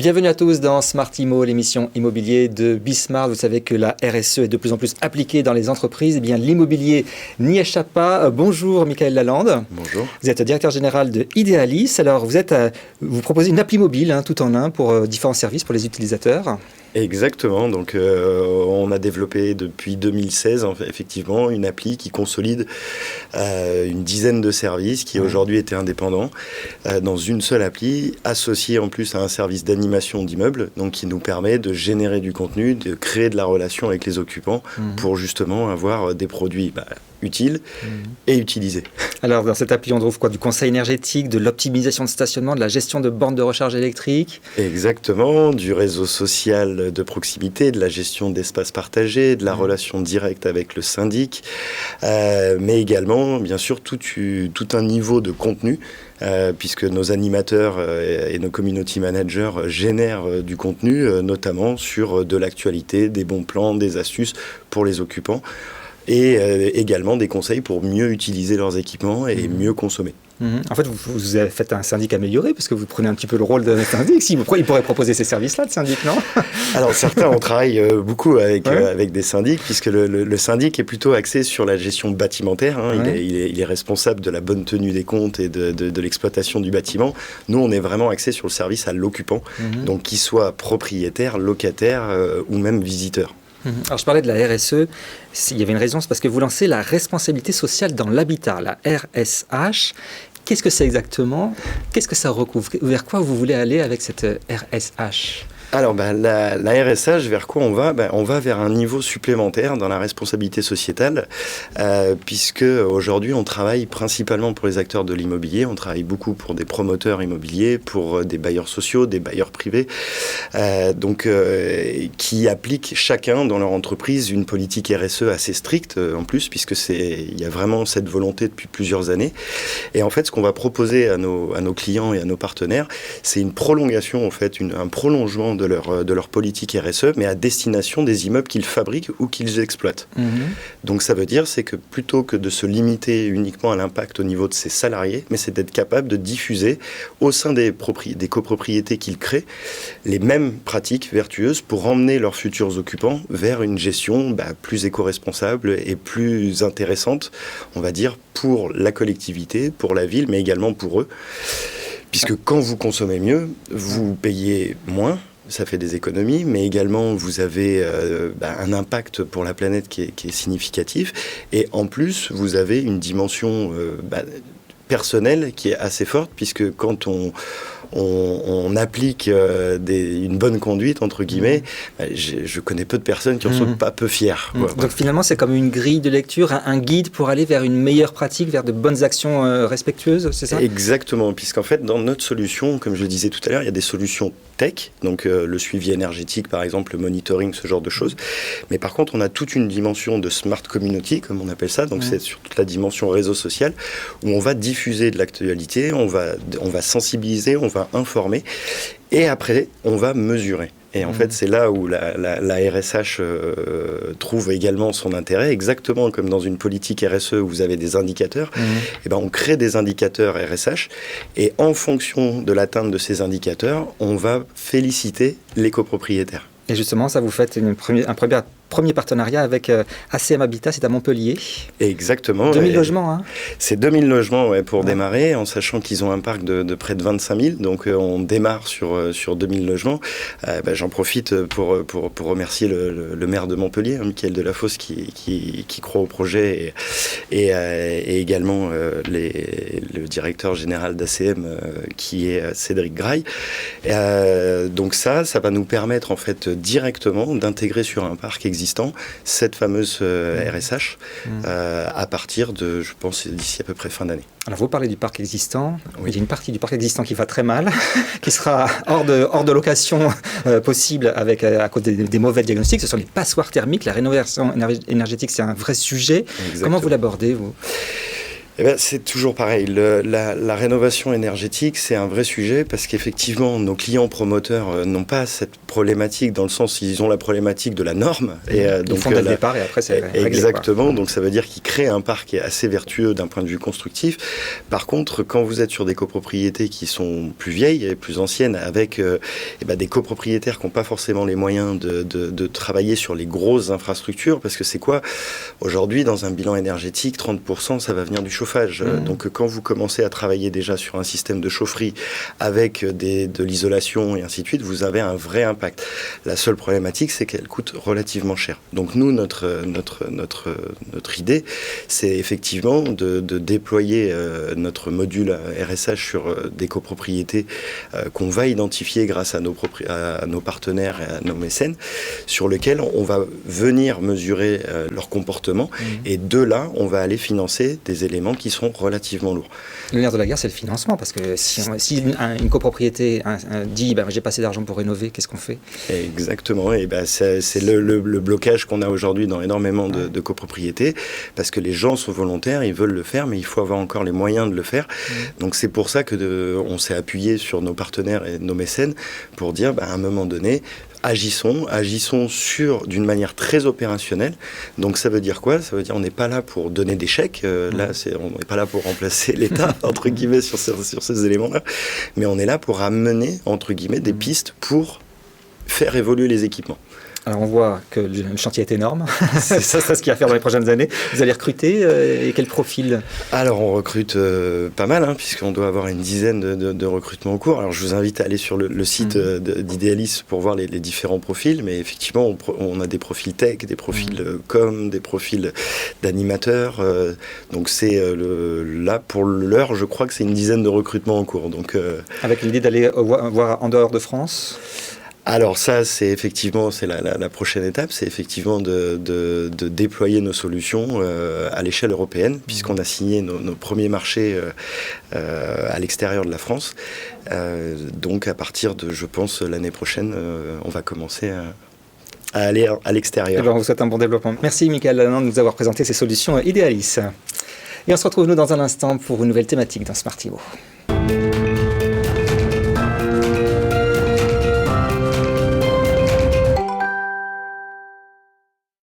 Bienvenue à tous dans Smart Immo, l'émission immobilier de Bismart. Vous savez que la RSE est de plus en plus appliquée dans les entreprises. Eh bien, l'immobilier n'y échappe pas. Bonjour Michael Lalande. Bonjour. Vous êtes directeur général de Idealis. Alors, vous proposez une appli mobile, tout en un, pour différents services pour les utilisateurs. Exactement, donc on a développé depuis 2016 effectivement une appli qui consolide une dizaine de services qui aujourd'hui étaient indépendants dans une seule appli, associée en plus à un service d'animation d'immeubles, donc qui nous permet de générer du contenu, de créer de la relation avec les occupants pour justement avoir des produits utiles et utilisés. Alors dans cette appli on trouve quoi? Du conseil énergétique, de l'optimisation de stationnement, de la gestion de bornes de recharge électrique. Exactement, du réseau social de proximité, de la gestion d'espaces partagés, de la relation directe avec le syndic, mais également bien sûr tout un niveau de contenu puisque nos animateurs et nos community managers génèrent du contenu, notamment sur de l'actualité, des bons plans, des astuces pour les occupants, et également des conseils pour mieux utiliser leurs équipements et mieux consommer. En fait, vous avez fait un syndic amélioré, parce que vous prenez un petit peu le rôle d'un syndic. Il pourrait proposer ces services-là, le syndic, non? Alors certains, on travaille beaucoup avec des syndics, puisque le syndic est plutôt axé sur la gestion bâtimentaire. Il est responsable de la bonne tenue des comptes et de l'exploitation du bâtiment. Nous, on est vraiment axé sur le service à l'occupant, donc qu'il soit propriétaire, locataire ou même visiteur. Alors je parlais de la RSE, il y avait une raison, c'est parce que vous lancez la responsabilité sociale dans l'habitat, la RSH. Qu'est-ce que c'est exactement? Qu'est-ce que ça recouvre? Vers quoi vous voulez aller avec cette RSH? Alors, la RSH, vers quoi on va? On va vers un niveau supplémentaire dans la responsabilité sociétale, puisque aujourd'hui, on travaille principalement pour les acteurs de l'immobilier. On travaille beaucoup pour des promoteurs immobiliers, pour des bailleurs sociaux, des bailleurs privés, qui appliquent chacun dans leur entreprise une politique RSE assez stricte, en plus, puisque il y a vraiment cette volonté depuis plusieurs années. Et en fait, ce qu'on va proposer à nos clients et à nos partenaires, c'est une prolongation, en fait, un prolongement de leur politique RSE, mais à destination des immeubles qu'ils fabriquent ou qu'ils exploitent. Donc ça veut dire, c'est que plutôt que de se limiter uniquement à l'impact au niveau de ses salariés, mais c'est d'être capable de diffuser au sein des copropriétés qu'ils créent les mêmes pratiques vertueuses pour emmener leurs futurs occupants vers une gestion plus éco-responsable et plus intéressante, on va dire, pour la collectivité, pour la ville, mais également pour eux. Puisque quand vous consommez mieux, vous payez moins, ça fait des économies, mais également vous avez un impact pour la planète qui est significatif. Et en plus, vous avez une dimension personnelle qui est assez forte, puisque quand on applique une bonne conduite, entre guillemets, je connais peu de personnes qui en sont pas peu fières. Donc finalement, c'est comme une grille de lecture, un guide pour aller vers une meilleure pratique, vers de bonnes actions respectueuses, c'est ça? Exactement, puisqu'en fait, dans notre solution, comme je le disais tout à l'heure, il y a des solutions tech, donc le suivi énergétique, par exemple, le monitoring, ce genre de choses. Mais par contre, on a toute une dimension de smart community, comme on appelle ça, donc c'est sur toute la dimension réseau social, où on va diffuser de l'actualité, on va sensibiliser, on va informer, et après, on va mesurer. Et en fait, c'est là où la RSH trouve également son intérêt, exactement comme dans une politique RSE où vous avez des indicateurs. Et on crée des indicateurs RSH, et en fonction de l'atteinte de ces indicateurs, on va féliciter les copropriétaires. Et justement, ça vous fait un premier partenariat avec ACM Habitat, c'est à Montpellier. Exactement. 2000 logements, C'est 2000 logements pour démarrer, en sachant qu'ils ont un parc de près de 25 000. Donc on démarre sur 2000 logements. J'en profite pour remercier le maire de Montpellier, Michael Delafosse, qui croit au projet, et également le directeur général d'ACM, qui est Cédric Graille. Donc ça va nous permettre en fait directement d'intégrer sur un parc existant cette fameuse RSH à partir de, je pense, d'ici à peu près fin d'année. Alors vous parlez du parc existant, il y a une partie du parc existant qui va très mal, qui sera hors de location possible à cause des mauvais diagnostics. Ce sont les passoires thermiques, la rénovation énergétique, c'est un vrai sujet. Exactement. Comment vous l'abordez, vous ? Eh ben, c'est toujours pareil. La rénovation énergétique, c'est un vrai sujet parce qu'effectivement, nos clients promoteurs n'ont pas cette problématique dans le sens ils ont la problématique de la norme. Et donc, ils font dès le départ et après, c'est réglé. Exactement. Donc, ça veut dire qu'ils créent un parc qui est assez vertueux d'un point de vue constructif. Par contre, quand vous êtes sur des copropriétés qui sont plus vieilles et plus anciennes, avec des copropriétaires qui n'ont pas forcément les moyens de travailler sur les grosses infrastructures, parce que c'est quoi aujourd'hui, dans un bilan énergétique, 30%, ça va venir du chauffage. Donc quand vous commencez à travailler déjà sur un système de chaufferie avec de l'isolation et ainsi de suite, vous avez un vrai impact. La seule problématique, c'est qu'elle coûte relativement cher. Donc nous, notre idée, c'est effectivement de déployer notre module RSH sur des copropriétés qu'on va identifier grâce à nos partenaires et à nos mécènes, sur lesquels on va venir mesurer leur comportement et de là, on va aller financer des éléments qui sont relativement lourds. Le nerf de la guerre, c'est le financement, parce que si une copropriété dit j'ai pas assez d'argent pour rénover, qu'est-ce qu'on fait ? Exactement, et c'est le blocage qu'on a aujourd'hui dans énormément de copropriétés, parce que les gens sont volontaires, ils veulent le faire, mais il faut avoir encore les moyens de le faire. Donc c'est pour ça que on s'est appuyé sur nos partenaires et nos mécènes pour dire à un moment donné, agissons d'une manière très opérationnelle. Donc ça veut dire quoi ? Ça veut dire on n'est pas là pour donner des chèques. Là, on n'est pas là pour remplacer l'État, entre guillemets, sur ces éléments-là. Mais on est là pour amener, entre guillemets, des pistes pour faire évoluer les équipements. Alors on voit que le chantier est énorme, c'est ça ce qu'il y a à faire dans les prochaines années. Vous allez recruter et quel profil ? Alors on recrute pas mal, puisqu'on doit avoir une dizaine de recrutements en cours. Alors je vous invite à aller sur le site d'Idealis pour voir les différents profils, mais effectivement on a des profils tech, des profils com, des profils d'animateurs. Donc c'est là pour l'heure, je crois que c'est une dizaine de recrutements en cours. Donc, avec l'idée d'aller voir en dehors de France ? Alors ça, c'est effectivement la prochaine étape, c'est effectivement de déployer nos solutions à l'échelle européenne, puisqu'on a signé nos premiers marchés à l'extérieur de la France. Donc à partir de, je pense, l'année prochaine, on va commencer à aller à l'extérieur. Alors on vous souhaite un bon développement. Merci Michael Lalande de nous avoir présenté ces solutions Idealis. Et on se retrouve nous dans un instant pour une nouvelle thématique dans Smart Ivo.